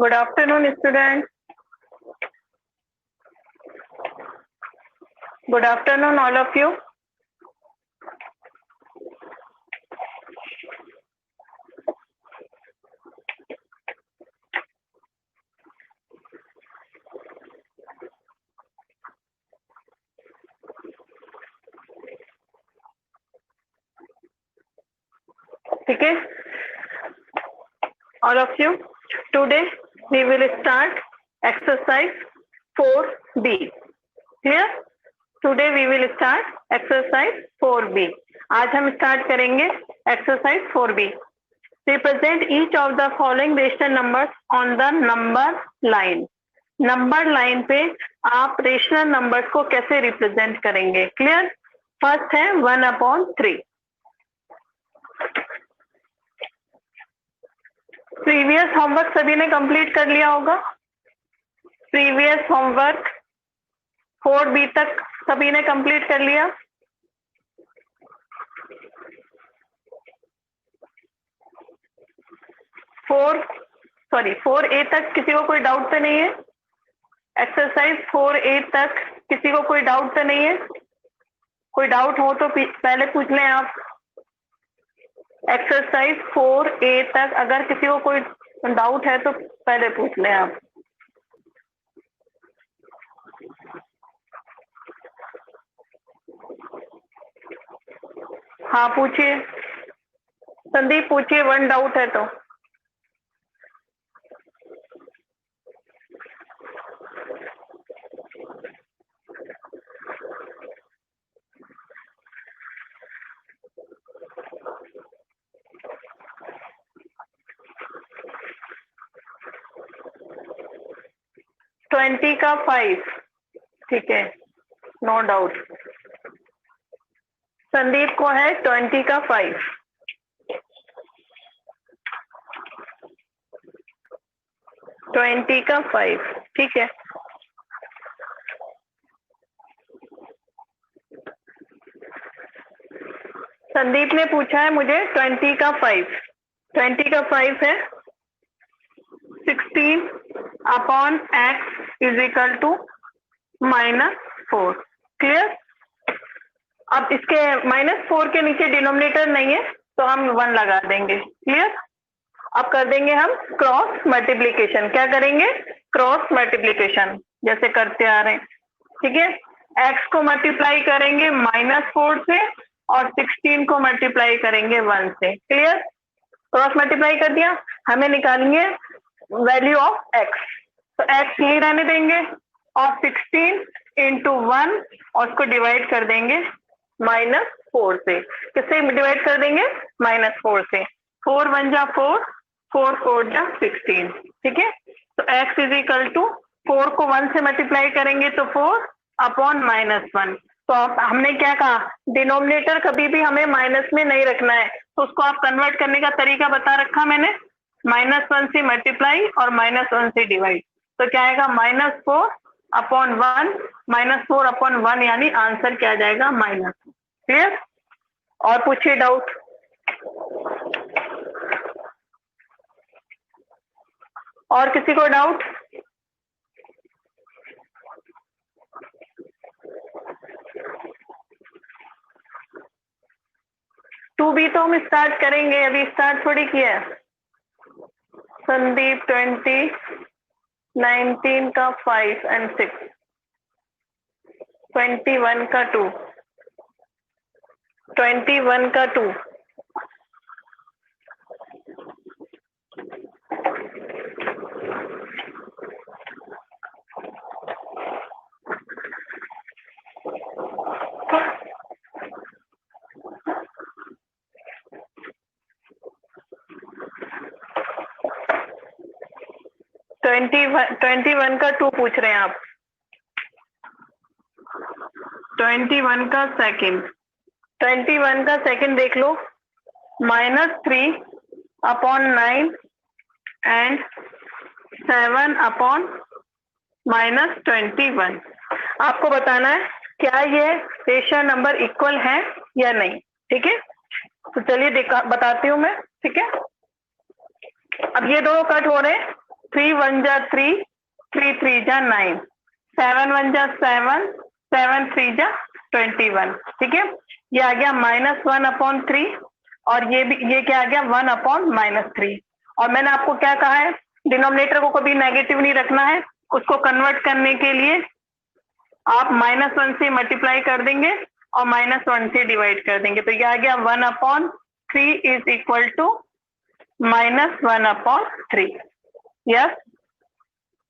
Good afternoon, students. Good afternoon, all of you. ठीक है, all of you. Today we will start exercise 4B. Clear? Today we will start exercise 4B. आज हम start करेंगे exercise 4B. Represent each of the following rational numbers on the number line. Number line पे आप rational numbers को कैसे represent करेंगे? Clear? First है 1/3. Previous homework सभी ने कंप्लीट कर लिया होगा. प्रीवियस होमवर्क 4B तक सभी ने कंप्लीट कर लिया. 4A तक किसी को कोई डाउट तो नहीं है? एक्सरसाइज 4A तक किसी को कोई डाउट तो नहीं है? कोई डाउट हो तो पहले पूछ लें आप. एक्सरसाइज 4A तक अगर किसी को कोई डाउट है तो पहले पूछ लें आप. हाँ पूछिए संदीप, पूछिए. 1 डाउट है तो. ट्वेंटी का 5. ठीक है, नो डाउट. संदीप को है 20 का 5. ट्वेंटी का 5. ठीक है. संदीप ने पूछा है मुझे 20 का 5. 20 का 5 है 16/x = -4. क्लियर? अब इसके -4 के नीचे डिनोमिनेटर नहीं है तो हम 1 लगा देंगे. क्लियर? अब कर देंगे हम क्रॉस मल्टीप्लीकेशन. क्या करेंगे? क्रॉस मल्टीप्लीकेशन जैसे करते आ रहे हैं. ठीक है. x को मल्टीप्लाई करेंगे -4 से और 16 को मल्टीप्लाई करेंगे 1 से. क्लियर? क्रॉस मल्टीप्लाई कर दिया. हमें निकालनी है वैल्यू ऑफ x. तो x यही रहने देंगे और 16 × 1 और उसको डिवाइड कर देंगे -4 से. किससे डिवाइड कर देंगे? -4 से. 4 1 जा 4, 4 4 जा 16. ठीक है. तो x = 4 को 1 से मल्टीप्लाई करेंगे तो 4/-1. तो अब हमने क्या कहा? डिनोमिनेटर कभी भी हमें माइनस में नहीं रखना है. तो उसको आप कन्वर्ट करने का तरीका बता रखा मैंने. -1 से मल्टीप्लाई और -1 से डिवाइड. तो क्या आएगा? -4/1. -4/1 यानी आंसर क्या आ जाएगा? -. क्लियर? और पूछिए डाउट. और किसी को डाउट? टू बी तो हम स्टार्ट करेंगे, अभी स्टार्ट थोड़ी किया है. संदीप 20, 19 का 5 and 6, 21 का 2, 21 का 2. ट्वेंटी वन का 2 पूछ रहे हैं आप. 21 का सेकंड. 21 का सेकंड देख लो. -3/9 and 7/-21. आपको बताना है क्या ये रेशनल नंबर इक्वल है या नहीं. ठीक है. तो चलिए बताती हूँ मैं. ठीक है. अब ये दोनों कट हो रहे हैं 3 1 जा 3, 3 3 जा 9, 7 1 जा 7, 7 3 जा 21। ठीक है, ये आ गया -1/3 और ये क्या आ गया 1/-3। और मैंने आपको क्या कहा है, डिनोमिनेटर को कभी नेगेटिव नहीं रखना है, उसको कन्वर्ट करने के लिए आप -1 से मल्टीप्लाई कर देंगे और -1 से डिवाइड कर देंगे, तो ये आ गया 1/3 is equal to -1/3। Yes,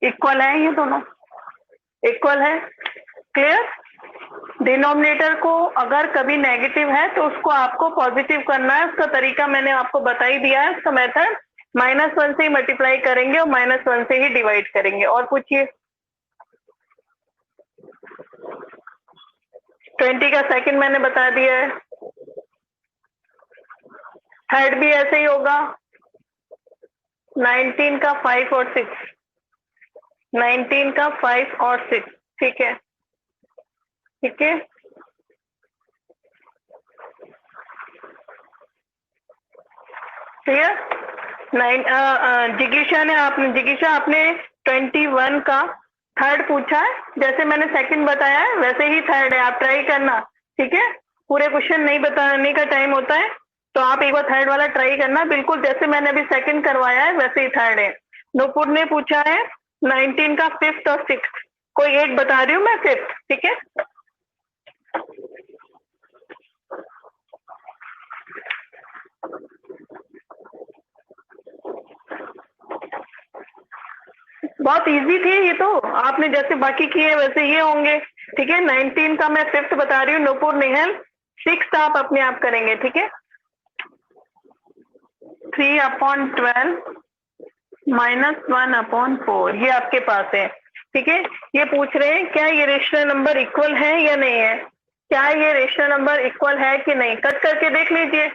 equal है, ये दोनों इक्वल है। क्लियर? डिनोमिनेटर को अगर कभी नेगेटिव है तो उसको आपको पॉजिटिव करना है, उसका तरीका मैंने आपको बता ही दिया है, उसका मेथड -1 से ही मल्टीप्लाई करेंगे और -1 से ही डिवाइड करेंगे। और पूछिए। 20 का सेकंड मैंने बता दिया है, थर्ड भी ऐसे ही होगा, 19 का 5 और 6, 19 का 5 और 6। ठीक है, ठीक है, क्लियर? जिगीशा आपने 21 का थर्ड पूछा है, जैसे मैंने सेकंड बताया है वैसे ही थर्ड है, आप ट्राई करना। ठीक है, पूरे क्वेश्चन नहीं बताने का टाइम होता है, तो आप एक बार थर्ड वाला ट्राई करना, बिल्कुल जैसे मैंने अभी सेकंड करवाया है वैसे ही थर्ड है। नूपुर ने पूछा है 19 का 5th और 6th, कोई एक बता रही हूँ मैं 5th। ठीक है, बहुत इजी थी ये तो, आपने जैसे बाकी किए वैसे ये होंगे। ठीक है, 19 का मैं 5th बता रही हूँ नूपुर निहल, 6th आप अपने आप करेंगे। ठीक है, 3/12 -1/4 ये आपके पास है। ठीक है, ये पूछ रहे हैं क्या ये रेशनल नंबर इक्वल है या नहीं है, क्या ये रेशनल नंबर इक्वल है कि नहीं, कट करके देख लीजिए।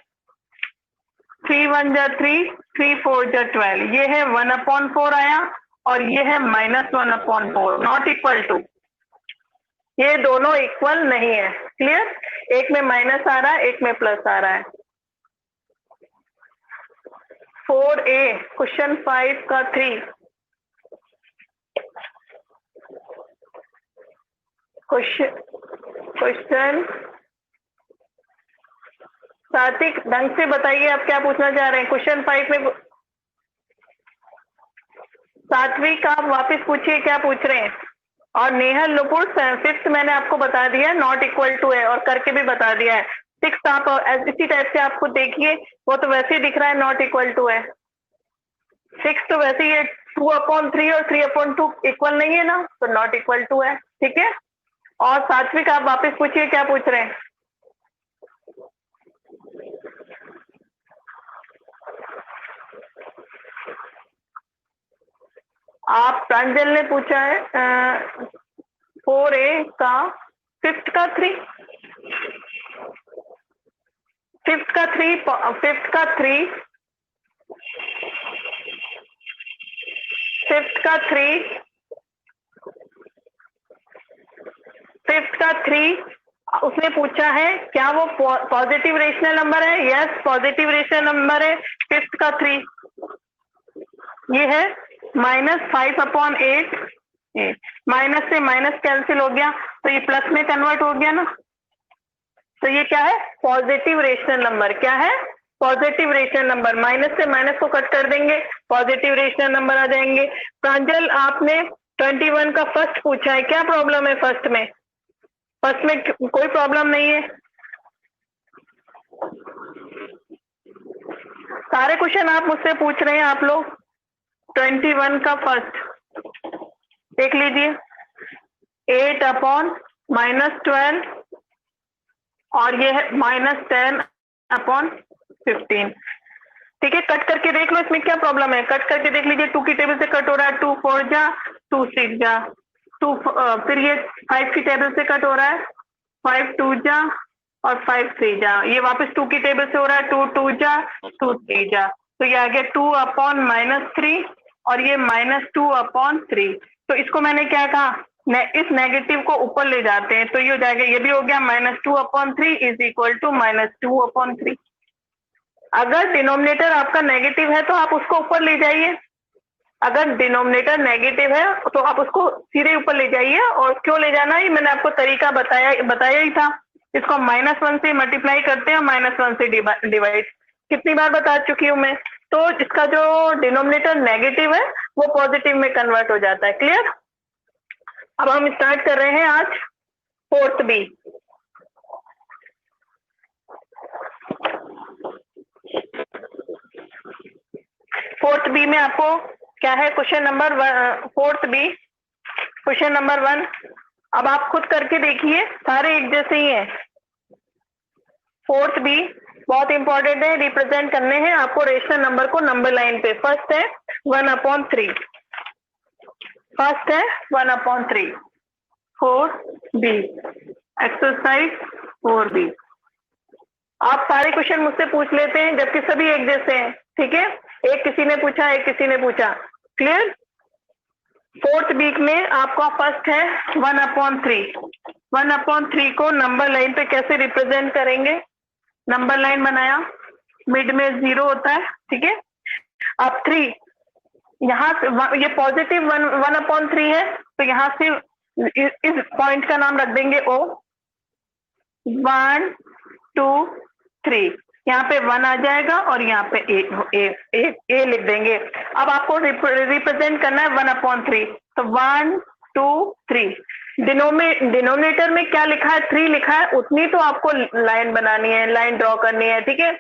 3 1 जा 3, 3 4 जा 12, ये है 1/4 आया और ये है -1/4, नॉट इक्वल टू, ये दोनों इक्वल नहीं है। क्लियर? एक में माइनस आ रहा है, एक में प्लस आ रहा है। 4A क्वेश्चन 5 का 3, क्वेश्चन सात्विक ढंग से बताइए आप क्या पूछना चाह रहे हैं। क्वेश्चन 5 में सात्विक आप वापस पूछिए क्या पूछ रहे हैं। और नेहल नुपुर 5th मैंने आपको बता दिया है नॉट इक्वल टू है और करके भी बता दिया है। 6th आप इसी टाइप से आपको देखिए, वो तो वैसे ही दिख रहा है नॉट इक्वल टू है। 6 तो वैसे ही 2/3 और 3/2 इक्वल नहीं है ना, तो नॉट इक्वल टू है। ठीक है, और सात्विक आप वापस पूछिए क्या पूछ रहे हैं। आप प्रांजल ने पूछा है 4A का 5th का 3, 5th का 3, 5th का 3, 5th का 3, 5th का 3 उसने पूछा है क्या वो पॉजिटिव रेशनल नंबर है। यस, पॉजिटिव रेशनल नंबर है 5th का 3, ये है -5/8, माइनस से माइनस कैंसिल हो गया तो ये प्लस में कन्वर्ट हो गया ना, तो ये क्या है पॉजिटिव रेशनल नंबर। क्या है पॉजिटिव रेशनल नंबर, माइनस से माइनस को कट कर देंगे पॉजिटिव रेशनल नंबर आ जाएंगे। प्रांजल आपने 21 का फर्स्ट पूछा है, क्या प्रॉब्लम है फर्स्ट में? फर्स्ट में कोई प्रॉब्लम नहीं है, सारे क्वेश्चन आप मुझसे पूछ रहे हैं आप लोग। 21 का फर्स्ट देख लीजिए, 8/-12 और ये है -10/15। ठीक है, कट करके देख लो इसमें क्या प्रॉब्लम है, कट करके देख लीजिए। 2 की टेबल से कट हो रहा है, 2 4 जा 2 6 जा 2, फिर ये 5 की टेबल से कट हो रहा है, 5 2 जा और 5 3 जा, ये वापस 2 की टेबल से हो रहा है, 2 2 जा 2 3 जा, तो ये आ गया 2/-3 और ये -2/3। तो इसको मैंने क्या कहा, इस नेगेटिव को ऊपर ले जाते हैं तो ये हो जाएगा, ये भी हो गया -2/3 इज इक्वल टू -2/3। अगर डिनोमिनेटर आपका नेगेटिव है तो आप उसको ऊपर ले जाइए, अगर डिनोमिनेटर नेगेटिव है तो आप उसको सीधे ऊपर ले जाइए, और क्यों ले जाना है मैंने आपको तरीका बताया ही था। इसको -1 से मल्टीप्लाई करते हैं, -1 से डिवाइड, कितनी बार बता चुकी हूँ मैं। तो इसका जो डिनोमिनेटर नेगेटिव है वो पॉजिटिव में कन्वर्ट हो जाता है। क्लियर? अब हम स्टार्ट कर रहे हैं आज 4th बी। फोर्थ बी में आपको क्या है, question number 4th B, question number 1। अब आप खुद करके देखिए, सारे एक जैसे ही हैं। 4th बी बहुत इंपॉर्टेंट है, रिप्रेजेंट करने हैं आपको रेशनल नंबर को नंबर लाइन पे। फर्स्ट है 1/3, फर्स्ट है 1/3। 4B, exercise 4B। आप सारे क्वेश्चन मुझसे पूछ लेते हैं जबकि सभी एक जैसे हैं, ठीक है। एक किसी ने पूछा, एक किसी ने पूछा। क्लियर? 4th वीक में आपका फर्स्ट है 1/3। 1/3 को नंबर लाइन पे कैसे रिप्रेजेंट करेंगे? नंबर लाइन बनाया, मिड में 0 होता है, ठीक है। अब 3 यहाँ से, ये पॉजिटिव 1/3 है, तो यहाँ से इस पॉइंट का नाम रख देंगे O। 1 2 3, यहाँ पे 1 आ जाएगा और यहाँ पे ए लिख देंगे। अब आपको रिप्रेजेंट करना है 1/3, तो 1 2 3। डिनोमिनेटर में क्या लिखा है? 3 लिखा है, उतनी तो आपको लाइन बनानी है, लाइन ड्रॉ करनी है, ठीक है।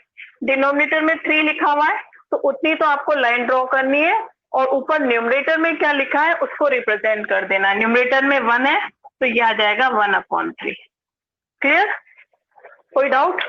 डिनोमिनेटर में 3 लिखा हुआ है तो उतनी तो आपको लाइन ड्रॉ करनी है, और ऊपर न्यूमरेटर में क्या लिखा है उसको रिप्रेजेंट कर देना है। न्यूमरेटर में 1 है तो ये आ जाएगा 1/3। क्लियर? कोई डाउट?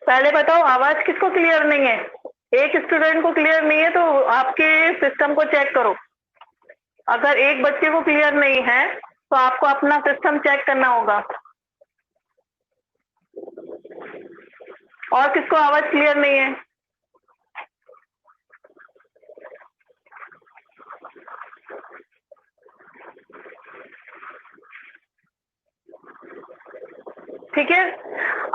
पहले बताओ, आवाज किसको क्लियर नहीं है? एक स्टूडेंट को क्लियर नहीं है तो आपके सिस्टम को चेक करो। अगर एक बच्चे को क्लियर नहीं है तो आपको अपना सिस्टम चेक करना होगा। और किसको आवाज क्लियर नहीं है? ठीक है,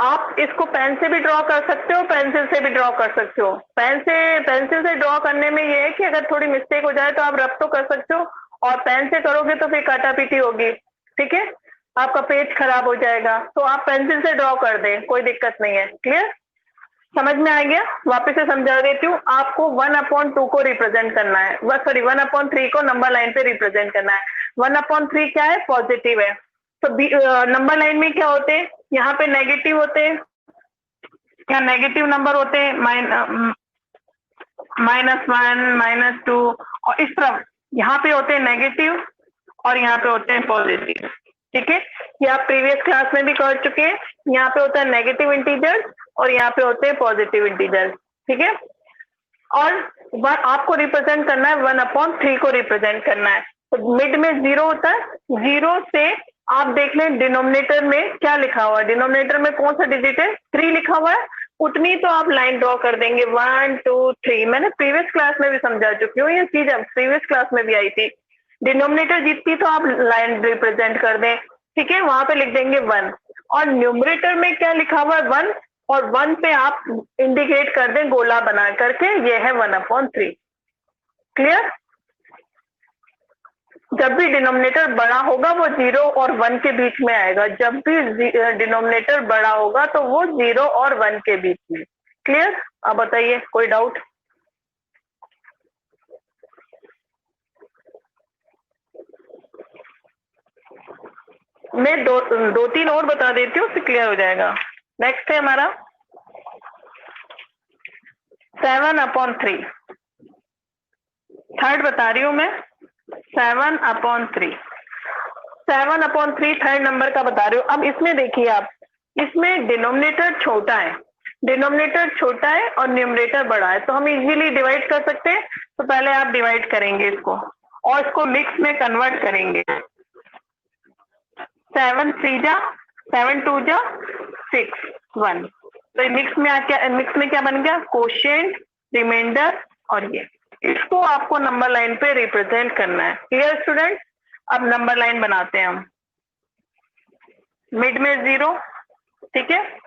आप इसको पेन से भी ड्रॉ कर सकते हो, पेंसिल से भी ड्रॉ कर सकते हो। पेंसिल से ड्रॉ करने में ये है कि अगर थोड़ी मिस्टेक हो जाए तो आप रफ तो कर सकते हो, और पेन से करोगे तो फिर काटापीटी होगी, ठीक है, आपका पेज खराब हो जाएगा। तो आप पेंसिल से ड्रॉ कर दें, कोई दिक्कत नहीं है। क्लियर? समझ में आ गया? वापस से समझा देती हूँ। आपको 1/2 को रिप्रेजेंट करना है, सॉरी 1/3 को नंबर लाइन पे रिप्रेजेंट करना है। 1/3 क्या है? पॉजिटिव है। तो नंबर लाइन में क्या होते हैं? यहाँ पे नेगेटिव होते हैं, यहाँ नेगेटिव नंबर होते हैं, -1 -2, और इस तरफ यहाँ पे होते हैं नेगेटिव और यहाँ पे होते हैं पॉजिटिव, ठीक है। ये आप प्रीवियस क्लास में भी कर चुके हैं। यहाँ पे होता है नेगेटिव इंटीजर्स और यहाँ पे होते हैं पॉजिटिव इंटीजर्स, ठीक है। और आपको रिप्रेजेंट करना है 1/3 को रिप्रेजेंट करना है। तो मिड में 0 होता है, 0 से आप देख लें डिनोमिनेटर में क्या लिखा हुआ है। डिनोमिनेटर में कौन सा डिजिट है? 3 लिखा हुआ है, उतनी तो आप लाइन ड्रॉ कर देंगे। 1 2 3, मैंने प्रीवियस क्लास में भी समझा चुकी हूँ, ये चीज प्रीवियस क्लास में भी आई थी। डिनोमिनेटर जितनी तो आप लाइन रिप्रेजेंट कर दें, ठीक है, वहां पे लिख देंगे 1। और न्यूमरेटर में क्या लिखा हुआ है? 1, और 1 पे आप इंडिकेट कर दें गोला बना करके, ये है 1/3। क्लियर? जब भी डिनोमिनेटर बड़ा होगा वो 0 और 1 के बीच में आएगा। जब भी डिनोमिनेटर बड़ा होगा तो वो 0 और 1 के बीच में। क्लियर? अब बताइए, कोई डाउट? मैं दो तीन और बता देती हूँ, उससे क्लियर हो जाएगा। नेक्स्ट है हमारा 7/3। थर्ड बता रही हूं मैं, 7/3। 7/3 थर्ड नंबर का बता रही हूँ। अब इसमें देखिए आप, इसमें डिनोमिनेटर छोटा है, डिनोमिनेटर छोटा है और न्यूमरेटर बड़ा है, तो हम इजीली डिवाइड कर सकते हैं। तो पहले आप डिवाइड करेंगे इसको और इसको मिक्स में कन्वर्ट करेंगे। 7 3 जा 7 2 जा 6 1। तो मिक्स में क्या बन गया, कोशेंट, रिमाइंडर और ये। इसको आपको नंबर लाइन पे रिप्रेजेंट करना है। Clear student? अब नंबर लाइन बनाते हैं हम। मिड में 0, ठीक है।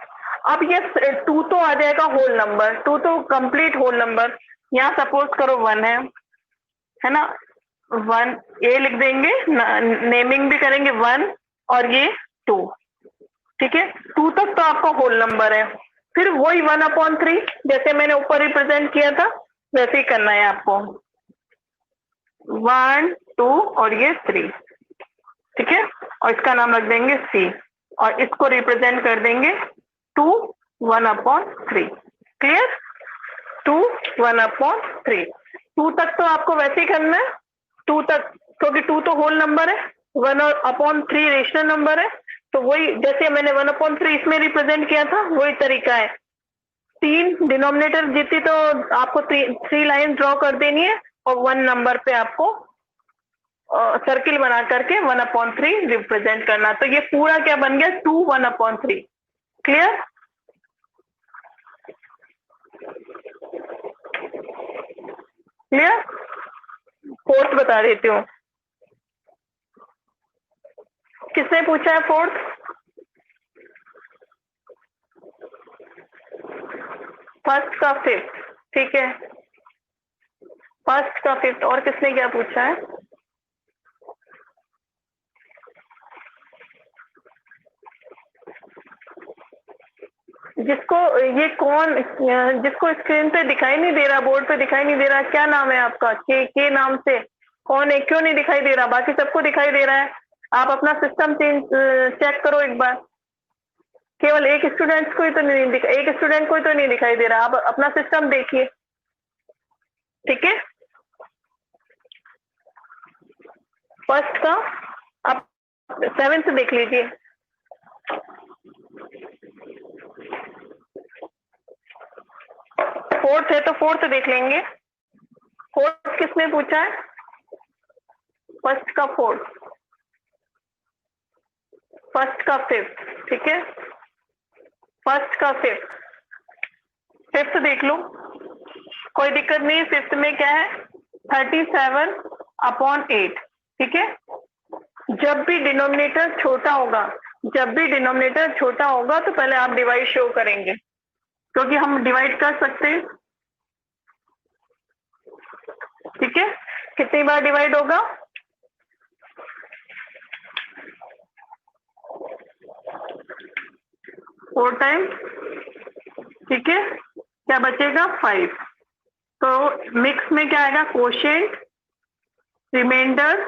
अब ये 2 तो आ जाएगा होल नंबर, 2 तो कंप्लीट होल नंबर। यहाँ सपोज करो 1 है ना, 1 ए लिख देंगे, नेमिंग भी करेंगे 1 और ये 2, ठीक है। 2 तक तो आपका होल नंबर है। फिर वही 1/3 जैसे मैंने ऊपर रिप्रेजेंट किया था वैसे ही करना है आपको, 1 2 और ये 3, ठीक है। और इसका नाम रख देंगे C और इसको रिप्रेजेंट कर देंगे 2 1/3। क्लियर? 2 1/3। 2 तक तो आपको वैसे ही करना है, 2 तक, क्योंकि 2 तो होल नंबर है, 1/3 रेशनल नंबर है। तो वही जैसे मैंने 1/3 इसमें रिप्रेजेंट किया था वही तरीका है। 3 डिनोमिनेटर जीती तो आपको 3 लाइन ड्रॉ कर देनी है और 1 नंबर पे आपको सर्किल बना करके 1/3 रिप्रेजेंट करना। तो ये पूरा क्या बन गया, 2 1/3। क्लियर? क्लियर? फोर्थ बता देती हूँ। किसने पूछा है फोर्थ? फर्स्ट का फिफ्थ, ठीक है। फर्स्ट का फिफ्थ। और किसने क्या पूछा है? जिसको ये कौन, जिसको स्क्रीन पे दिखाई नहीं दे रहा, बोर्ड पे दिखाई नहीं दे रहा, क्या नाम है आपका? के नाम से कौन है? क्यों नहीं दिखाई दे रहा? बाकी सबको दिखाई दे रहा है। आप अपना सिस्टम चेक करो एक बार। केवल एक स्टूडेंट को ही तो नहीं दिखाई दे रहा। आप अपना सिस्टम देखिए, ठीक है। फर्स्ट का आप 7th देख लीजिए। फोर्थ है तो फोर्थ देख लेंगे। फोर्थ किसने पूछा है? फर्स्ट का फोर्थ, फर्स्ट का फिफ्थ, ठीक है। फर्स्ट का फिफ्थ, फिफ्थ देख लो, कोई दिक्कत नहीं। फिफ्थ में क्या है, 37/8, ठीक है। जब भी डिनोमिनेटर छोटा होगा तो पहले आप डिवाइड शो करेंगे, क्योंकि हम डिवाइड कर सकते हैं, ठीक है। कितनी बार डिवाइड होगा? 4 टाइम, ठीक है। क्या बचेगा? 5। तो मिक्स में क्या आएगा? कोशेंट, रिमाइंडर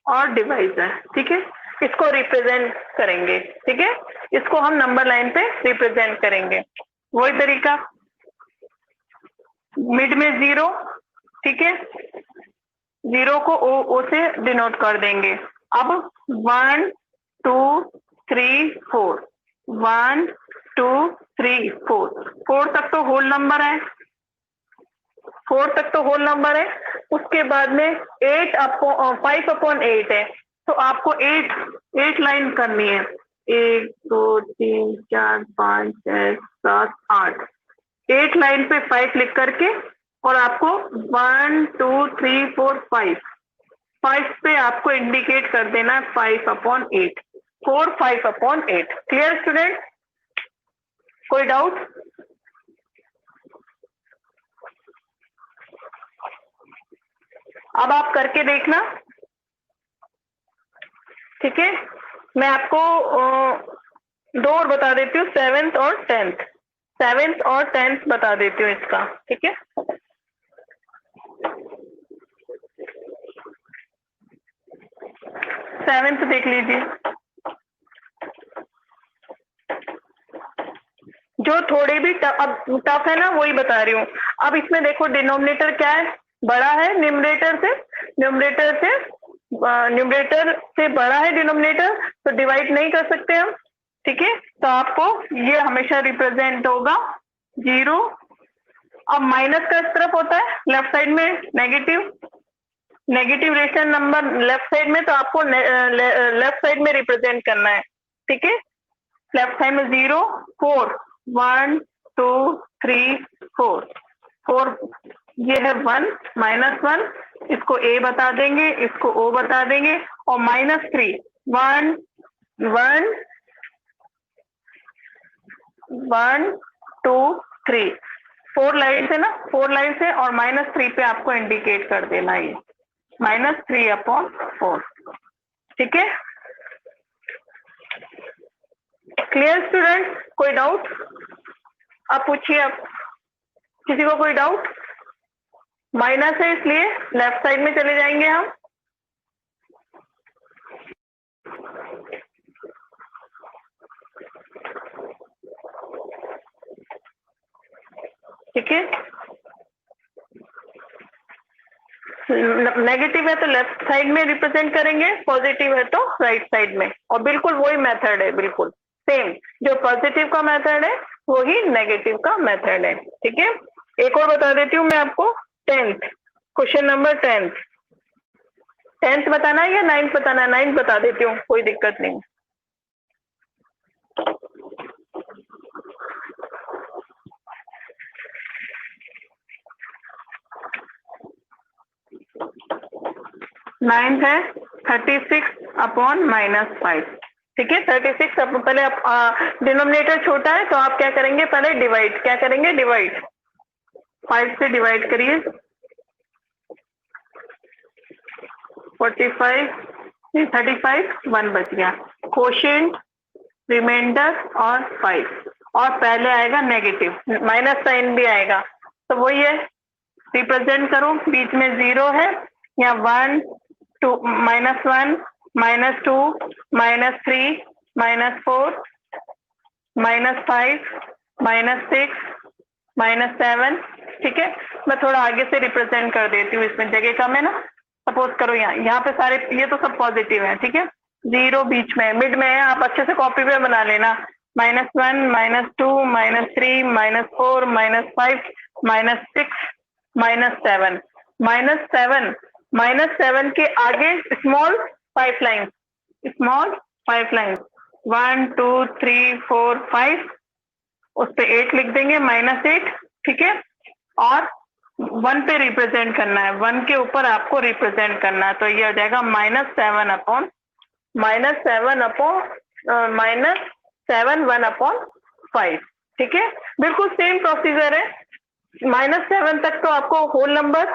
और डिवाइजर, ठीक है। इसको रिप्रेजेंट करेंगे, ठीक है। इसको हम नंबर लाइन पे रिप्रेजेंट करेंगे, वही तरीका। मिड में 0, ठीक है। 0 को ओ से डिनोट कर देंगे। अब 1 2 3 4, 1 2 3 4, 4 तक तो होल नंबर है, 4 तक तो होल नंबर है। उसके बाद में 5/8 है, तो आपको 8 लाइन करनी है। 1 2 3 4 5 6 7 8, 8 लाइन पे 5 लिख करके, और आपको 1 2 3 4 5 पे आपको इंडिकेट कर देना है 5/8, 4 5/8। Clear student? कोई डाउट? अब आप करके देखना, ठीक है। मैं आपको 2 और बता देती हूँ, 7th और 10th। 7th और 10th बता देती हूँ इसका, ठीक है। 7th देख लीजिए। जो थोड़े भी टफ है ना वही बता रही हूँ। अब इसमें देखो डिनोमिनेटर क्या है, बड़ा है न्यूमरेटर से बड़ा है डिनोमिनेटर, तो डिवाइड नहीं कर सकते हम, ठीक है। तो आपको ये हमेशा रिप्रेजेंट होगा 0। अब माइनस का इस तरफ होता है, लेफ्ट साइड में negative, negative rational number left side में, तो आपको लेफ्ट साइड में रिप्रेजेंट करना है, ठीक है। लेफ्ट साइड में 0 4 1 2 3 4 4, ये है 1 -1, इसको A बता देंगे, इसको O बता देंगे, और -3 1 1 1 2 3, 4 लाइन है ना, 4 लाइन है, और -3 पे आपको इंडिकेट कर देना ये -3/4, ठीक है। Clear student? कोई डाउट आप पूछिए, आप किसी को कोई डाउट? माइनस है इसलिए लेफ्ट साइड में चले जाएंगे हम। ठीक है, नेगेटिव है तो लेफ्ट साइड में रिप्रेजेंट करेंगे, पॉजिटिव है तो राइट साइड में, और बिल्कुल वही मेथड है, बिल्कुल सेम जो पॉजिटिव का मेथड है वही नेगेटिव का मेथड है, ठीक है। एक और बता देती हूँ मैं आपको, 10th क्वेश्चन नंबर 10th बताना है या 9th बताना है? 9th बता देती हूँ, कोई दिक्कत नहीं। नाइन्थ है 36/-5, ठीक है। 36 अब पहले डिनोमिनेटर छोटा है तो आप क्या करेंगे, पहले डिवाइड, क्या करेंगे, डिवाइड 5 से डिवाइड करिए, 35 1 बच गया, कोशेंट रिमाइंडर और 5, और पहले आएगा नेगेटिव, माइनस साइन भी आएगा, तो वही है, रिप्रेजेंट करो, बीच में 0 है, या 1 2 -1 -2 -3 -4 -5 -6 -7, ठीक है। मैं थोड़ा आगे से रिप्रेजेंट कर देती हूँ, इसमें जगह कम है ना। सपोज करो यहाँ पे सारे ये तो सब पॉजिटिव है, ठीक है, 0 बीच में, मिड में है, आप अच्छे से कॉपी पे बना लेना, -1 -2 -3 -4 -5 -6 -7 के आगे स्मॉल 5 लाइन, 1 2 3 4 5, उस पे 8 लिख देंगे, -8, ठीक है, और 1 पे रिप्रेजेंट करना है, 1 के ऊपर आपको रिप्रेजेंट करना है, तो ये हो जाएगा -7/1/5, ठीक है। बिल्कुल सेम प्रोसीजर है, -7 तक तो आपको होल नंबर,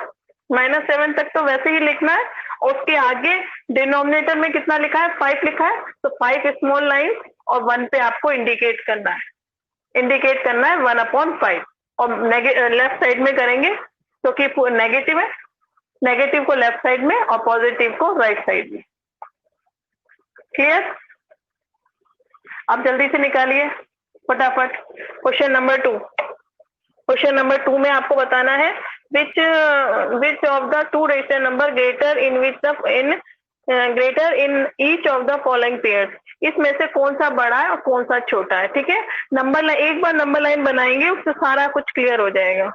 -7 तक तो वैसे ही लिखना है, और उसके आगे डिनोमिनेटर में कितना लिखा है, 5 लिखा है, तो 5 स्मॉल लाइन, और 1 पे आपको इंडिकेट करना है 1/5, और लेफ्ट साइड में करेंगे क्योंकि तो नेगेटिव है, नेगेटिव को लेफ्ट साइड में और पॉजिटिव को राइट साइड में। क्लियर? आप जल्दी से निकालिए फटाफट। क्वेश्चन नंबर 2 में आपको बताना है which of the two rational number greater in each of the following pairs, इसमें से कौन सा बड़ा है और कौन सा छोटा है, ठीक है। नंबर लाइन, एक बार नंबर लाइन बनाएंगे उससे सारा कुछ क्लियर हो जाएगा।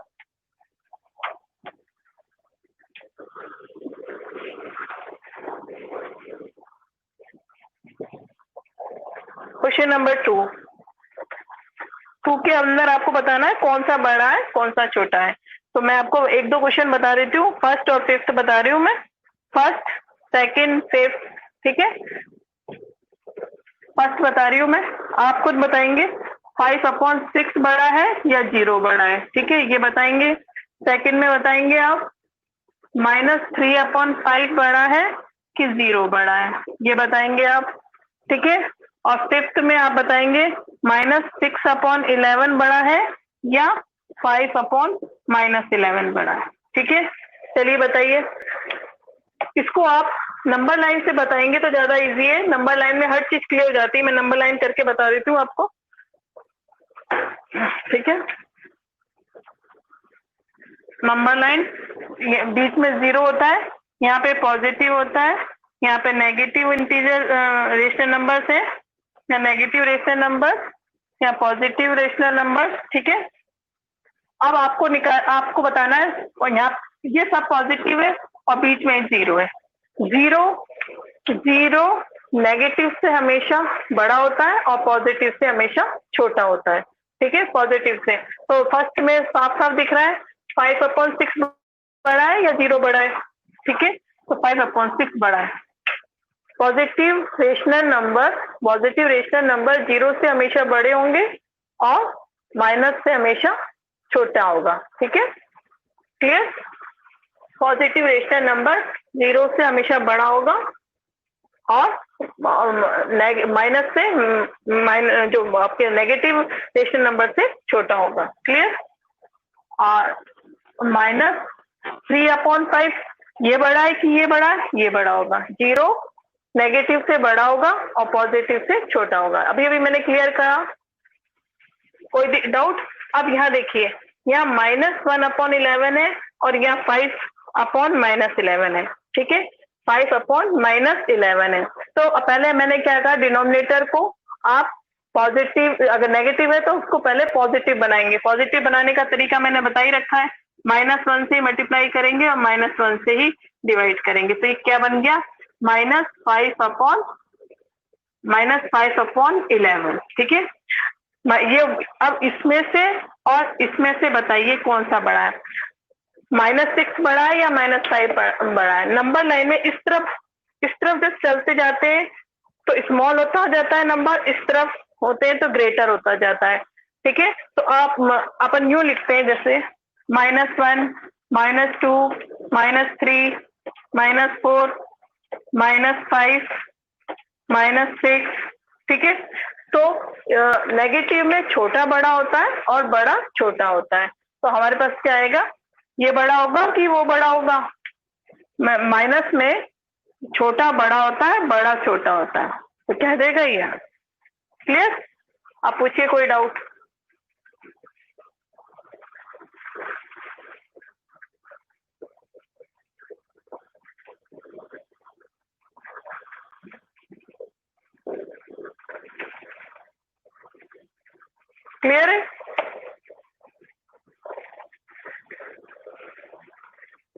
क्वेश्चन नंबर 2 के अंदर आपको बताना है कौन सा बड़ा है कौन सा छोटा है। तो मैं आपको 1-2 क्वेश्चन बता देती हूँ, फर्स्ट और फिफ्थ बता रही हूँ मैं, फर्स्ट सेकंड फिफ्थ, ठीक है। फर्स्ट बता रही हूँ मैं, आप खुद बताएंगे 5/6 बड़ा है या 0 बड़ा है, ठीक है, ये बताएंगे। सेकंड में बताएंगे आप -3/5 बड़ा है कि 0 बड़ा है, ये बताएंगे आप, ठीक है। और फिफ्थ में आप बताएंगे -6/11 बड़ा है या 5/-11 बड़ा है, ठीक है। चलिए बताइए, इसको आप नंबर लाइन से बताएंगे तो ज्यादा इजी है, नंबर लाइन में हर चीज क्लियर हो जाती है। मैं नंबर लाइन करके बता देती हूँ आपको, ठीक है। नंबर लाइन बीच में 0 होता है, यहाँ पे पॉजिटिव होता है, यहाँ पे नेगेटिव इंटीजर रेशनल नंबर्स है, या नेगेटिव रेशनल नंबर या पॉजिटिव रेशनल नंबर, ठीक है। अब आपको बताना है, और यहाँ ये सब पॉजिटिव है और बीच में 0 है। 0 नेगेटिव से हमेशा बड़ा होता है और पॉजिटिव से हमेशा छोटा होता है। ठीक है, पॉजिटिव से। तो फर्स्ट में साफ साफ दिख रहा है 5/6 बड़ा है या 0 बड़ा है? ठीक है, तो 5/6 बड़ा है। पॉजिटिव रेशनल नंबर 0 से हमेशा बड़े होंगे और माइनस से हमेशा छोटा होगा। ठीक है, क्लियर? पॉजिटिव रेशनल नंबर 0 से हमेशा बड़ा होगा और माइनस से जो आपके नेगेटिव रेशनल नंबर से छोटा होगा। क्लियर? और -3/5 ये बड़ा है कि ये बड़ा है? ये बड़ा होगा। 0 नेगेटिव से बड़ा होगा और पॉजिटिव से छोटा होगा। अभी अभी मैंने क्लियर करा, कोई डाउट? अब यहाँ देखिए, यहाँ -1/11 है और यहाँ 5/-11 है। ठीक है, 5/-11 है। तो पहले मैंने क्या कहा, डिनोमिनेटर को आप पॉजिटिव, अगर नेगेटिव है तो उसको पहले पॉजिटिव बनाएंगे। पॉजिटिव बनाने का तरीका मैंने बता ही रखा है, -1 से मल्टीप्लाई करेंगे और -1 से ही डिवाइड करेंगे। तो ये क्या बन गया, -5/11। ठीक है, ये अब इसमें से और इसमें से बताइए कौन सा बड़ा है, -6 बड़ा है या -5 बड़ा है? नंबर लाइन में इस तरफ जब चलते जाते हैं तो स्मॉल होता जाता है नंबर, इस तरफ होते हैं तो ग्रेटर होता जाता है। ठीक है, तो आप अपन यूं लिखते हैं जैसे -1, -2, -3, -4, -5, -6। ठीक है, तो नेगेटिव में छोटा बड़ा होता है और बड़ा छोटा होता है। तो हमारे पास क्या आएगा, ये बड़ा होगा कि वो बड़ा होगा? माइनस में छोटा बड़ा होता है, बड़ा छोटा होता है, तो कह देगा ये। क्लियर? आप पूछिए कोई डाउट। क्लियर है?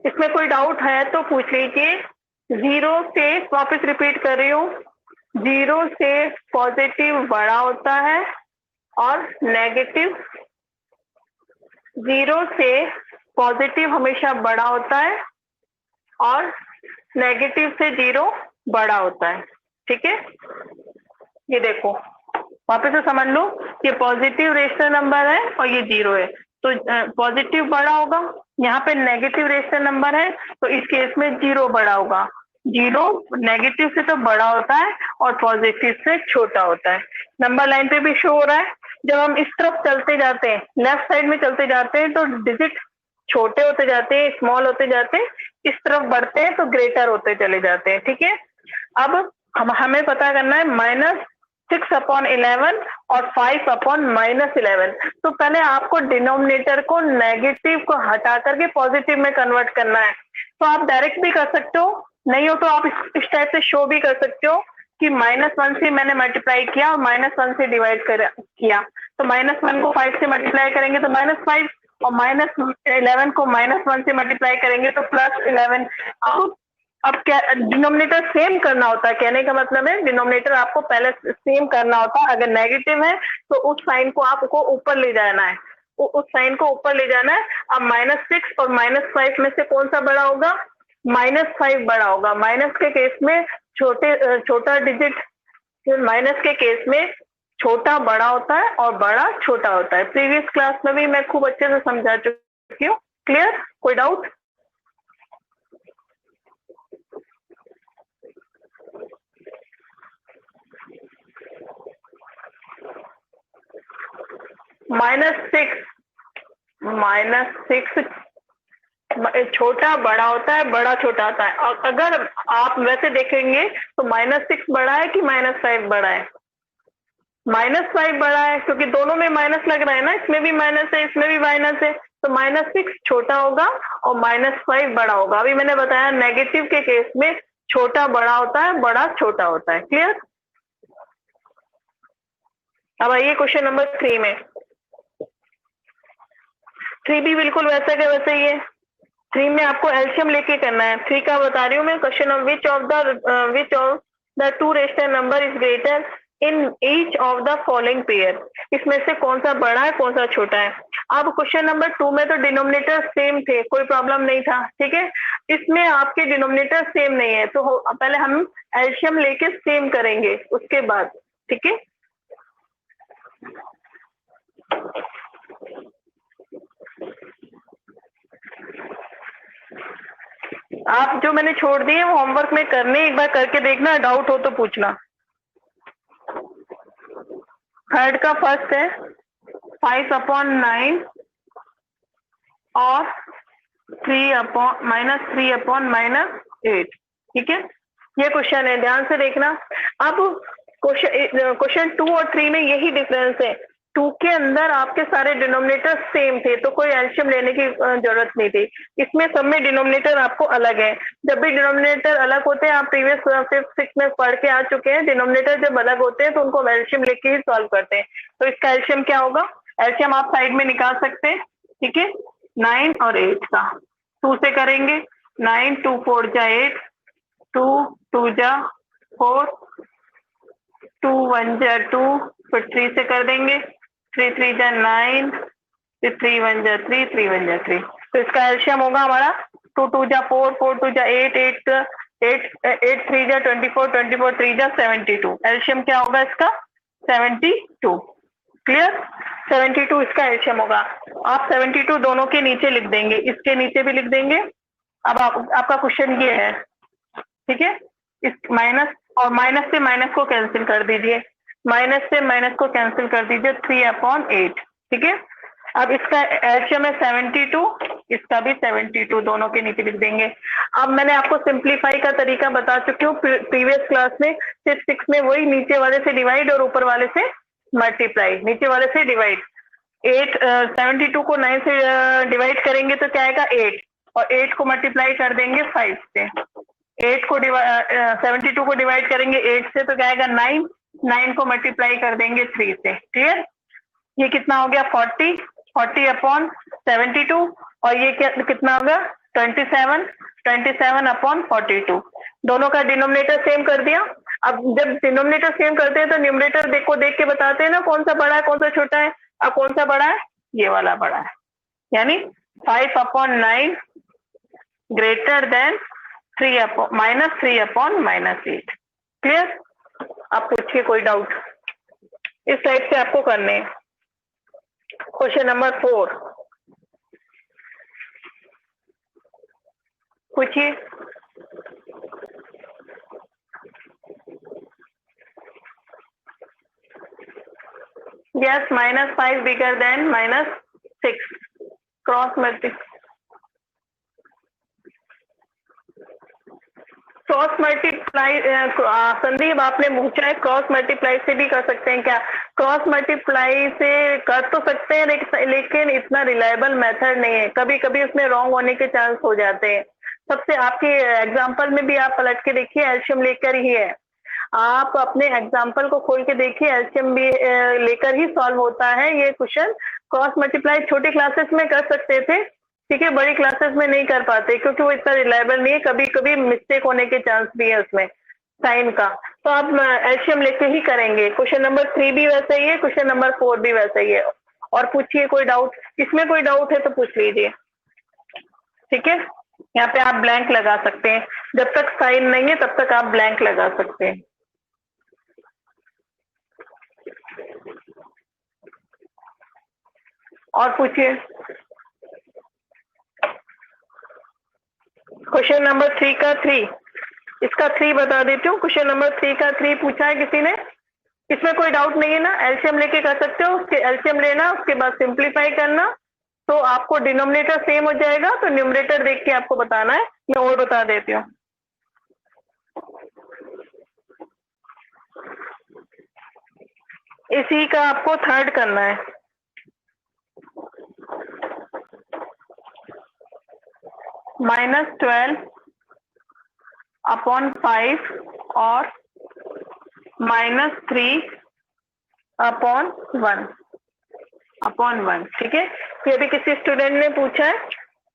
इसमें कोई डाउट है तो पूछ लीजिए। 0 से, वापस रिपीट कर रही हूँ, 0 से पॉजिटिव बड़ा होता है और नेगेटिव, 0 से पॉजिटिव हमेशा बड़ा होता है और नेगेटिव से 0 बड़ा होता है। ठीक है, ये देखो वापस से समझ लो, ये पॉजिटिव रेशनल नंबर है और ये 0 है, तो पॉजिटिव बड़ा होगा। यहाँ पे नेगेटिव रेशनल नंबर है तो इस केस में 0 बड़ा होगा। 0 नेगेटिव से तो बड़ा होता है और पॉजिटिव से छोटा होता है। नंबर लाइन पे भी शो हो रहा है। जब हम इस तरफ चलते जाते हैं, लेफ्ट साइड में चलते जाते हैं, तो डिजिट छोटे होते जाते हैं, स्मॉल होते जाते हैं, इस तरफ बढ़ते हैं तो ग्रेटर होते चले जाते हैं। ठीक है, अब हमें पता करना है -6/11 और 5/-11। तो पहले आपको डिनोमिनेटर को, नेगेटिव को हटा करके पॉजिटिव में कन्वर्ट करना है। तो आप डायरेक्ट भी कर सकते हो, नहीं हो तो आप इस टाइप से शो भी कर सकते हो कि -1 से मैंने मल्टीप्लाई किया और -1 से डिवाइड किया। तो -1 को 5 से मल्टीप्लाई करेंगे तो -5 और -11 को -1 से मल्टीप्लाई करेंगे तो +11। अब क्या डिनोमिनेटर सेम करना होता है, कहने का मतलब है डिनोमिनेटर आपको पहले सेम करना होता है। अगर नेगेटिव है तो उस साइन को आपको ऊपर ले जाना है, उस साइन को ऊपर ले जाना है। अब -6 और -5 में से कौन सा बड़ा होगा? -5 बड़ा होगा। माइनस के केस में छोटा डिजिट, माइनस के केस में छोटा बड़ा होता है और बड़ा छोटा होता है। प्रीवियस क्लास में भी मैं खूब अच्छे से समझा चुकी हूँ। क्लियर? कोई डाउट? -6 छोटा बड़ा होता है, बड़ा छोटा होता है। और अगर आप वैसे देखेंगे तो -6 बड़ा है कि -5 बड़ा है? -5 बड़ा है, क्योंकि दोनों में माइनस लग रहा है ना, इसमें भी माइनस है, इसमें भी माइनस है। तो -6 छोटा होगा और -5 बड़ा होगा। अभी मैंने बताया नेगेटिव के केस में छोटा बड़ा होता है, बड़ा छोटा होता है। क्लियर? अब आइए क्वेश्चन नंबर 3 में। 3 भी बिल्कुल वैसा के वैसे ही है। 3 में आपको एलसीएम लेके करना है। 3 का बता रही हूँ मैं question of which of the two rational number is greater in each of the following pair. इसमें से कौन सा बड़ा है कौन सा छोटा है। अब क्वेश्चन नंबर 2 में तो डिनोमिनेटर सेम थे, कोई प्रॉब्लम नहीं था, ठीक है। इसमें आपके डिनोमिनेटर सेम नहीं है, तो पहले हम एलसीएम लेके सेम करेंगे उसके बाद, ठीक है। आप जो मैंने छोड़ दिए वो होमवर्क में करने, एक बार करके देखना, डाउट हो तो पूछना। थर्ड का फर्स्ट है 5/9 और 3/-3/-8, ठीक है। ये क्वेश्चन है, ध्यान से देखना। अब क्वेश्चन 2 और 3 में यही डिफरेंस है। 2 के अंदर आपके सारे डिनोमिनेटर सेम थे, तो कोई एलसीएम लेने की जरूरत नहीं थी। इसमें सब में डिनोमिनेटर आपको अलग है। जब भी डिनोमिनेटर अलग होते हैं, आप प्रीवियस 5th 6th में पढ़ के आ चुके हैं, डिनोमिनेटर जब अलग होते हैं तो उनको एलसीएम लेके ही सॉल्व करते हैं। तो इसका एलसीएम क्या होगा, एलसीएम आप साइड में निकाल सकते हैं, ठीक है। 9 और 8 का 2 से करेंगे, 9 2 4 जा 8, 2 2 जा 4, 2 1 जा 2, फिर 3 से कर देंगे, 3 3 जा 9, फिर 3 1 जा 3, 3 1 जा 3। तो इसका एलसीएम होगा हमारा 2 2 जा 4, 4 2 जा 8, 8 3 जा 24, 24 3 जा 72। एलसीएम क्या होगा इसका 72, क्लियर। 72 इसका एलसीएम होगा। आप 72 दोनों के नीचे लिख देंगे, इसके नीचे भी लिख देंगे। अब आपका क्वेश्चन ये है, ठीक है। इस माइनस और माइनस से माइनस को कैंसिल कर दीजिए, माइनस से माइनस को कैंसिल कर दीजिए, 3/8, ठीक है। अब इसका एलसीएम है 72, इसका भी 72 दोनों के नीचे लिख देंगे। अब मैंने आपको सिंप्लीफाई का तरीका बता चुकी हूँ प्रीवियस क्लास में, सिर्फ 6 में वही नीचे वाले से डिवाइड और ऊपर वाले से मल्टीप्लाई, नीचे वाले से डिवाइड। 72 को 9 से डिवाइड करेंगे तो क्या आएगा 8, और 8 को मल्टीप्लाई कर देंगे 5 से। 72 को डिवाइड करेंगे 8 से तो क्या आएगा 9, 9 को मल्टीप्लाई कर देंगे 3 से, क्लियर। ये कितना हो गया 40/72, और ये कितना होगा 27/42। दोनों का डिनोमिनेटर सेम कर दिया। अब जब डिनोमिनेटर सेम करते हैं तो न्यूमरेटर को देख के बताते हैं ना कौन सा बड़ा है कौन सा छोटा है। अब कौन सा बड़ा है, ये वाला बड़ा है, यानी 5/9 ग्रेटर देन -3/-8, क्लियर। आप पूछिए कोई डाउट, इस टाइप से आपको करने हैं। क्वेश्चन नंबर 4 पूछिए। Yes, -5 bigger than -6. Cross multiply Sandeep आपने पूछा है, क्रॉस मल्टीप्लाई से भी कर सकते हैं क्या? क्रॉस मल्टीप्लाई से कर तो सकते हैं, लेकिन इतना रिलायबल मेथड नहीं है, कभी कभी उसमें रॉन्ग होने के चांस हो जाते हैं। सबसे आपके एग्जाम्पल में भी आप पलट के देखिए, एलसीएम लेकर ही है। आप अपने एग्जाम्पल को खोल के देखिए, एलसीएम भी लेकर ही सॉल्व होता है ये क्वेश्चन। क्रॉस मल्टीप्लाई छोटे क्लासेस में कर सकते थे, ठीक है, बड़ी क्लासेस में नहीं कर पाते क्योंकि वो इतना रिलायबल नहीं है, कभी कभी मिस्टेक होने के चांस भी है उसमें साइन का। तो आप एलसीएम लेके ही करेंगे। क्वेश्चन नंबर 3 भी वैसा ही है, क्वेश्चन नंबर 4 भी वैसा ही है। और पूछिए कोई डाउट, इसमें कोई डाउट है तो पूछ लीजिए, ठीक है। यहाँ पे आप ब्लैंक लगा सकते हैं, जब तक साइन नहीं है तब तक आप ब्लैंक लगा सकते हैं। और पूछिए। क्वेश्चन नंबर 3 का 3, इसका 3 बता देती हूँ। क्वेश्चन नंबर 3 का 3 पूछा है किसी ने, इसमें कोई डाउट नहीं है ना, एलसीएम लेके कर सकते हो। उसके एलसीएम लेना, उसके बाद सिंप्लीफाई करना, तो आपको डिनोमिनेटर सेम हो जाएगा। तो न्यूमरेटर देख के आपको बताना है, मैं और बता देती हूँ। इसी का आपको थर्ड करना है। -12/5 और -3/1, ठीक है। ये भी किसी स्टूडेंट ने पूछा है,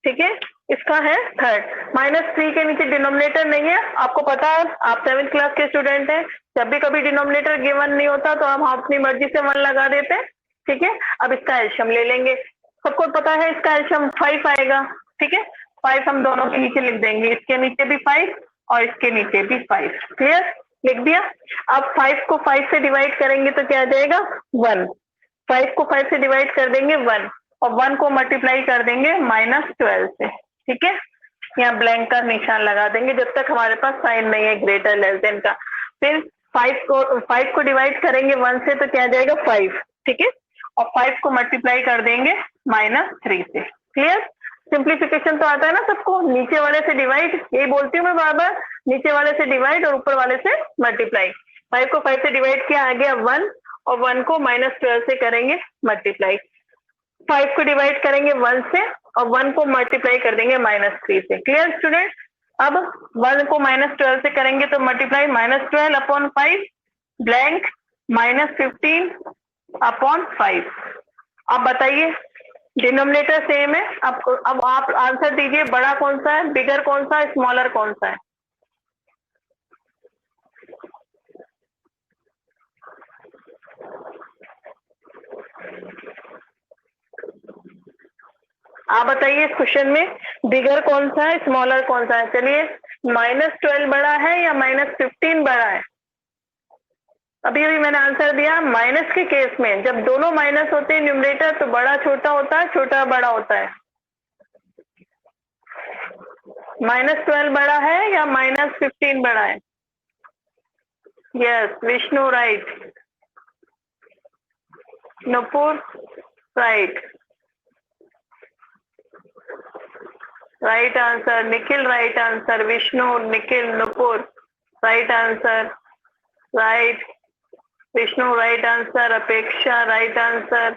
ठीक है। इसका है थर्ड। -3 के नीचे डिनोमिनेटर नहीं है, आपको पता है, आप 7th क्लास के स्टूडेंट हैं, जब भी कभी डिनोमिनेटर गिवन नहीं होता तो हम अपनी मर्जी से 1 लगा देते हैं, ठीक है। अब इसका एलशियम ले लेंगे, सबको पता है इसका एलशियम 5 आएगा, ठीक है। 5 हम दोनों के नीचे लिख देंगे, इसके नीचे भी 5 और इसके नीचे भी 5, क्लियर, लिख दिया। अब 5 को 5 से डिवाइड करेंगे तो क्या आ जाएगा 1, 5 को 5 से डिवाइड कर देंगे 1, और 1 को मल्टीप्लाई कर देंगे -12 से, ठीक है। यहाँ ब्लैंक का निशान लगा देंगे जब तक हमारे पास साइन नहीं है ग्रेटर लेस देन का। फिर 5 को डिवाइड करेंगे 1 से तो क्या आ जाएगा 5, ठीक है, और 5 को मल्टीप्लाई कर देंगे -3 से, क्लियर। सिंप्लीफिकेशन तो आता है ना सबको, नीचे वाले से डिवाइड, यही बोलती हूँ मैं बार बार, नीचे वाले से डिवाइड और ऊपर वाले से मल्टीप्लाई। 5 को 5 से डिवाइड किया, आ गया 1, और 1 को -12 से करेंगे मल्टीप्लाई। 5 को डिवाइड करेंगे 1 से और 1 को मल्टीप्लाई कर देंगे -3 से, क्लियर स्टूडेंट। अब 1 को -12 से करेंगे तो मल्टीप्लाई -12/5 ब्लैंक -15/5। अब बताइए, डिनोमिनेटर सेम है, अब आप आंसर दीजिए, बड़ा कौन सा है, बिगर कौन सा है, स्मॉलर कौन सा है। आप बताइए इस क्वेश्चन में बिगर कौन सा है, स्मॉलर कौन सा है। चलिए, -12 बड़ा है या -15 बड़ा है। अभी अभी मैंने आंसर दिया, माइनस के केस में जब दोनों माइनस होते हैं न्यूमरेटर, तो बड़ा छोटा होता है, छोटा बड़ा होता है। -12 बड़ा है या -15 बड़ा है। Yes, Vishnu right, Nupur right, right answer, Nikhil right answer, Vishnu, Nikhil, Nupur right answer, right, Vishnu right answer, Apeksha right answer,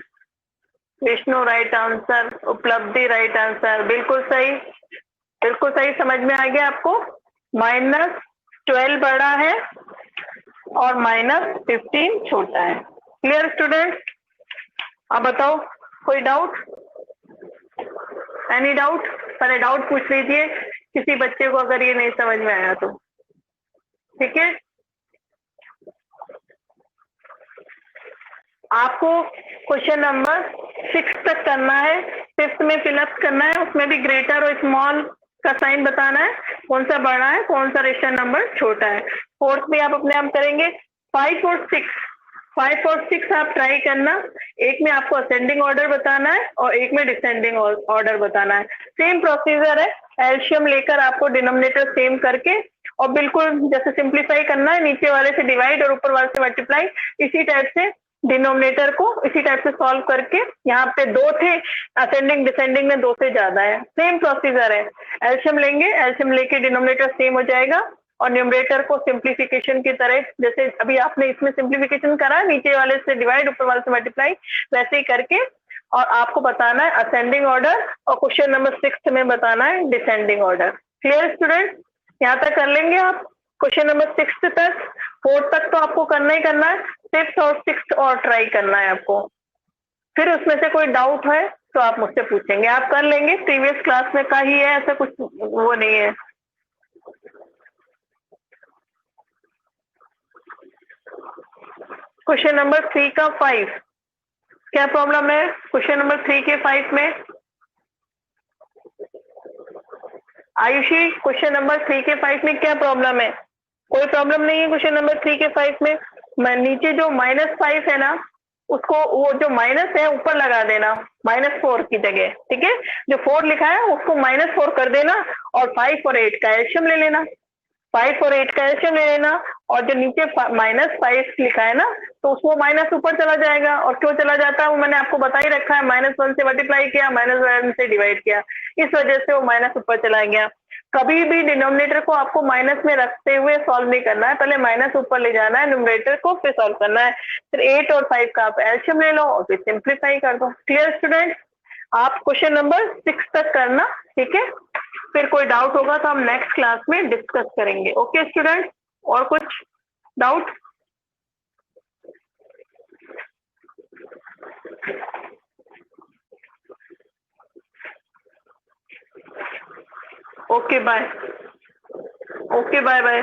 Vishnu right answer, Upalabdhi right answer, बिल्कुल सही, बिल्कुल सही, समझ में आ गया आपको। -12 बड़ा है और -15 छोटा है, क्लियर स्टूडेंट। अब बताओ, कोई डाउट, एनी डाउट, पहले डाउट पूछ लीजिए किसी बच्चे को अगर ये नहीं समझ में आया तो, ठीक है। आपको क्वेश्चन नंबर 6 तक करना है, 5th में फिलअप करना है, उसमें भी ग्रेटर और स्मॉल का साइन बताना है, कौन सा बड़ा है, कौन सा रेशनल नंबर छोटा है। 4th में आप अपने आप करेंगे। 5 और 6 आप ट्राई करना, एक में आपको असेंडिंग ऑर्डर बताना है और एक में डिसेंडिंग ऑर्डर बताना है। सेम प्रोसीजर है, एलशियम लेकर आपको डिनोमिनेटर सेम करके और बिल्कुल जैसे सिंप्लीफाई करना है, नीचे वाले से डिवाइड और ऊपर वाले से मल्टीप्लाई, इसी टाइप से डिनोमिनेटर को इसी टाइप से सॉल्व करके, यहाँ पे 2 थे, असेंडिंग डिसेंडिंग में 2 से ज्यादा है, सेम प्रोसीजर है। एलशियम लेंगे, एलशियम लेके डिनोमिनेटर सेम हो जाएगा और न्यूमरेटर को सिंप्लीफिकेशन की तरह, जैसे अभी आपने इसमें सिंप्लीफिकेशन करा, नीचे वाले से डिवाइड ऊपर वाले से मल्टीप्लाई, वैसे ही करके और आपको बताना है असेंडिंग ऑर्डर और क्वेश्चन नंबर 6 में बताना है डिसेंडिंग ऑर्डर। क्लियर स्टूडेंट, यहाँ तक कर लेंगे आप क्वेश्चन नंबर 6 तक। 4 तक तो आपको करना ही करना है, 5th और 6th और ट्राई करना है आपको। फिर उसमें से कोई डाउट है तो आप मुझसे पूछेंगे, आप कर लेंगे, प्रीवियस क्लास में का ही है, ऐसा कुछ वो नहीं है। क्वेश्चन नंबर 3 का 5 क्या प्रॉब्लम है, क्वेश्चन नंबर 3 के 5 में आयुषी, क्वेश्चन नंबर 3 के 5 में क्या प्रॉब्लम है। कोई प्रॉब्लम नहीं है क्वेश्चन नंबर 3 के 5 में। नीचे जो -5 है ना, उसको वो जो माइनस है ऊपर लगा देना, -4 की जगह, ठीक है। जो 4 लिखा है उसको -4 कर देना और 5 और 8 का एलशियम ले लेना, 5 और 8 का एलशियम ले लेना, और जो नीचे -5 लिखा है ना, तो उसको माइनस ऊपर चला जाएगा। और क्यों चला जाता है वो मैंने आपको बता ही रखा है, -1 से मल्टीप्लाई किया, -1 से डिवाइड किया, इस वजह से वो माइनस ऊपर चला गया। कभी भी डिनोमिनेटर को आपको माइनस में रखते हुए सॉल्व नहीं करना है, पहले माइनस ऊपर ले जाना है न्यूमरेटर को, फिर सॉल्व करना है। फिर 8 और 5 का आप एलशियम ले लो और फिर सिंप्लीफाई कर दो। क्लियर स्टूडेंट, आप क्वेश्चन नंबर 6 तक करना, ठीक है। फिर कोई डाउट होगा तो हम नेक्स्ट क्लास में डिस्कस करेंगे। ओके स्टूडेंट, और कुछ doubt. Okay bye. Okay bye bye.